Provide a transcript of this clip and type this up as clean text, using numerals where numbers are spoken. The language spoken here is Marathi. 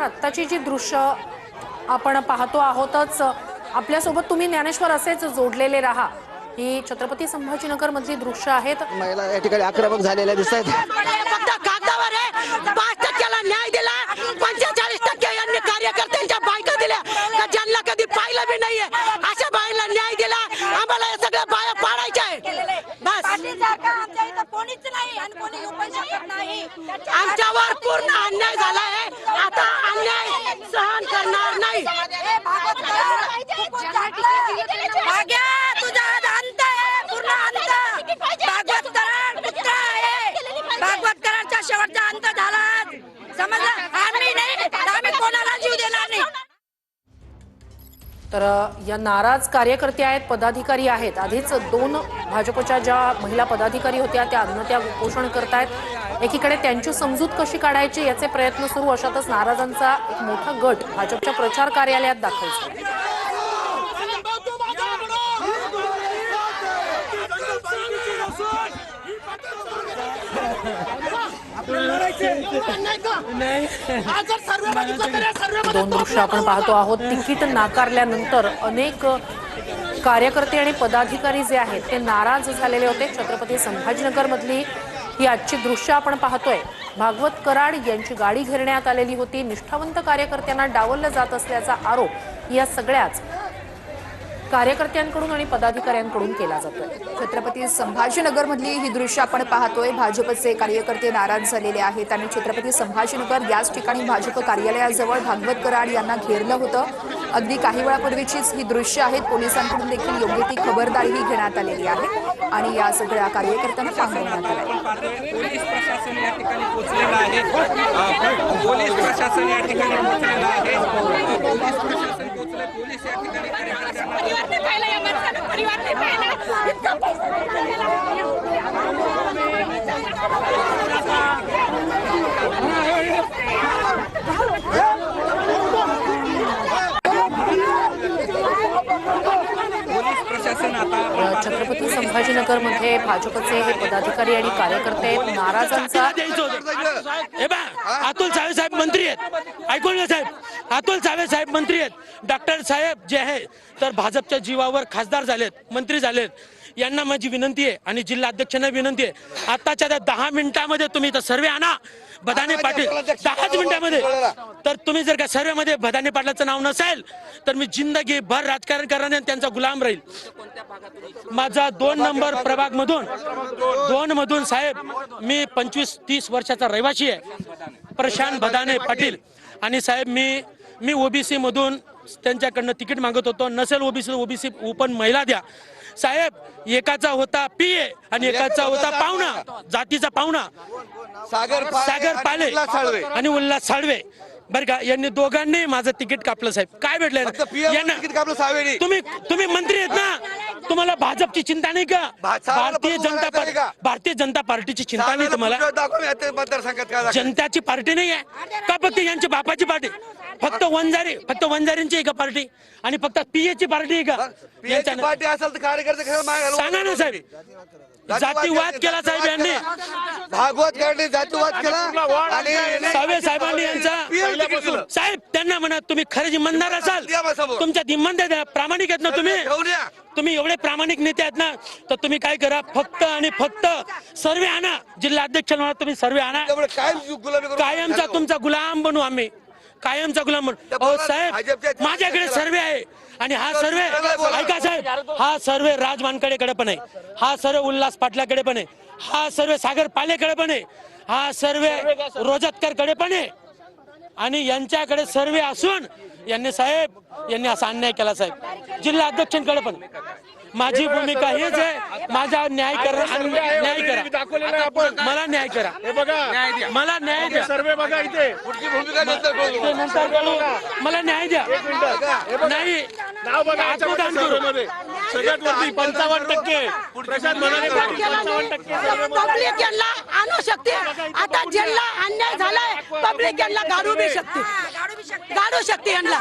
आत्ताची जी दृश्य आपण पाहतो आहोतच, आपल्यासोबत तुम्ही ज्ञानेश्वर असेच जोडलेले राहा। ही छत्रपती संभाजीनगर मधली दृश्य आहेत। महिला या ठिकाणी आक्रमक झालेल्या दिसत आहेत। फक्त कागदावर आहे 5% न्याय दिला, 45% यांनी कार्यकर्त्यांच्या बायका दिल्या का ज्यांना कधी पाहिलं बी नाहीये अशा बाईला न्याय दिला। आम्हाला हे सगळं बाया पाडायचं आहे बस। आमच्या इथं कोणीच नाही आणि कोणी येऊ पण शकत नाही। आमच्यावर पूर्ण अन्याय झाला आहे, आता अन्याय सहन करणार नाही। भाग्या तुझा अंत आहे, पूर्ण अंत। भागवत कराड पुत्र आहे, भागवत कराडचा शेवटचा अंत झाला। समजलं? आम्ही नाही, आम्ही कोणाला जीव देणार नाही। तर या नाराज कार्यकर्ते आहेत, पदाधिकारी आहेत। आधीच 2 भाजपच्या ज्या महिला पदाधिकारी होत्या त्या अन्न उपोषण करतायत। एकीकडे त्यांची समजूत कशी काढायची याचे प्रयत्न सुरू, अशातच नाराजांचा एक मोठा गट भाजपच्या प्रचार कार्यालयात दाखल झाला। दोन दृश्य आपण पाहतो आहोत। तिकीट नाकारल्यानंतर अनेक कार्यकर्ते आणि पदाधिकारी जे आहेत ते नाराज झालेले होते। छत्रपती संभाजीनगर मधली ही आजची दृश्य आपण पाहतोय। भागवत कराड यांची गाडी घेरण्यात आलेली होती। निष्ठावंत कार्यकर्त्यांना डावललं जात असल्याचा आरोप या सगळ्याच कार्यकर्त्यांकडून आणि पदाधिकाऱ्यांकडून केला जातोय। छत्रपती संभाजीनगर मधली ही दृश्य आपण पाहतोय। भाजपचे कार्यकर्ते नाराज झालेले आहेत आणि छत्रपती संभाजीनगर याच ठिकाणी भाजप कार्यालयाजवळ भागवत कराड यांना घेरलं होतं। अगदी काही वेळापूर्वीचीच ही दृश्य आहेत। पोलिसांकडून देखील योग्य ती खबरदारीही घेण्यात आलेली आहे आणि या सगळ्या कार्यकर्त्यांना पांगवण्यात आलंय। पोलीस प्रशासन या ठिकाणी पोहोचलेलं आहे। पोलीस प्रशासन या ठिकाणी पोहोचलेलं आहे। पोलीस प्रशासन पोहोचले। पोलीस या ठिकाणी छत्रपती संभाजीनगर मध्ये भाजपचे हे पदाधिकारी आणि कार्यकर्ते नाराजांचा अतुल सावे साहेब मंत्री आहेत। ऐकून घ्या साहेब, अतुल सावे साहेब मंत्री आहेत। डॉक्टर साहेब जे आहे तर भाजपच्या जीवावर खासदार झालेत, मंत्री झालेत। यांना माझी विनंती आहे आणि जिल्हा अध्यक्षांना विनंती आहे, आताच्या 10 मिनिटांमध्ये तुम्ही तर सर्वे आणा भदाने पाटील। 10 मिनिटांमध्ये तर तुम्ही जर का सर्वे मध्ये भदाने पाटलाचं नाव नसेल तर मी जिंदगी भर राजकारण करणार आणि त्यांचा गुलाम राहील। माझा 2 नंबर प्रभाग मधून साहेब मी 25-30 वर्षाचा रहिवासी आहे, प्रशांत भदाने पाटील। आणि साहेब मी ओबीसी मधून त्यांच्याकडनं तिकीट मागत होतो। नसेल ओबीसी ओपन महिला द्या साहेब। एकाचा होता पीए आणि एकाचा होता पाहुणा, जातीचा पाहुणा सागर पाले आणि उल्हास साळवे बरं का। यांनी दोघांनी माझं तिकीट कापलं साहेब। काय भेटलं तुम्ही मंत्री आहेत ना, तुम्हाला भाजपची चिंता नाही का? भारतीय जनता पार्टीची चिंता नाही तुम्हाला? जनताची पार्टी नाही आहे का? फक्त यांची बापाची पार्टी, फक्त वंजारींची आहे का पार्टी? आणि फक्त पीएची पार्टी आहे का? पार्टी असेल तर कार्यकर्ते सांगा ना साहेब। जातीवाद केला साहेब यांनी, भागवत कराडने जातीवाद केला आणि सावे साहेबांनी यांचा साहेब त्यांना म्हणा तुम्ही खरंच इमानदार असाल, तुमच्यात इमानदार प्रामाणिक आहेत ना, तुम्ही एवढे प्रामाणिक नेते आहेत ना, तर तुम्ही काय करा, फक्त आणि फक्त सर्वे आणा। जिल्हा अध्यक्षांना तुम्ही सर्वे आणा, कायमचा तुमचा गुलाम बनू आम्ही, कायमचा गुलाम बनू। साहेब माझ्याकडे सर्वे आहे आणि हा सर्वे ऐका साहेब, हा सर्वे राज वानखेडेकडे पण आहे, हा सर्वे उल्हास पाटलाकडे पण आहे, हा सर्वे सागर पालेकडे पण आहे, हा सर्वे रोजतकरकडे पण आहे आणि यांच्याकडे सर्वे असून यांनी असा अन्याय केला साहेब। जिल्हा अध्यक्षांकडे पण माझी भूमिका हेच आहे, माझा न्याय करा, मला न्याय करा, मला न्याय द्या। सर्वे बघा इथे, मला न्याय द्या। नाही आत्मदान करू सगळ्यात वरती 55% प्रशांत भदाने पाटील 55% पब्लिक यांना आणू शकते। आता ज्यांना अन्याय झालाय पब्लिक यांना गाडू शकते यांना।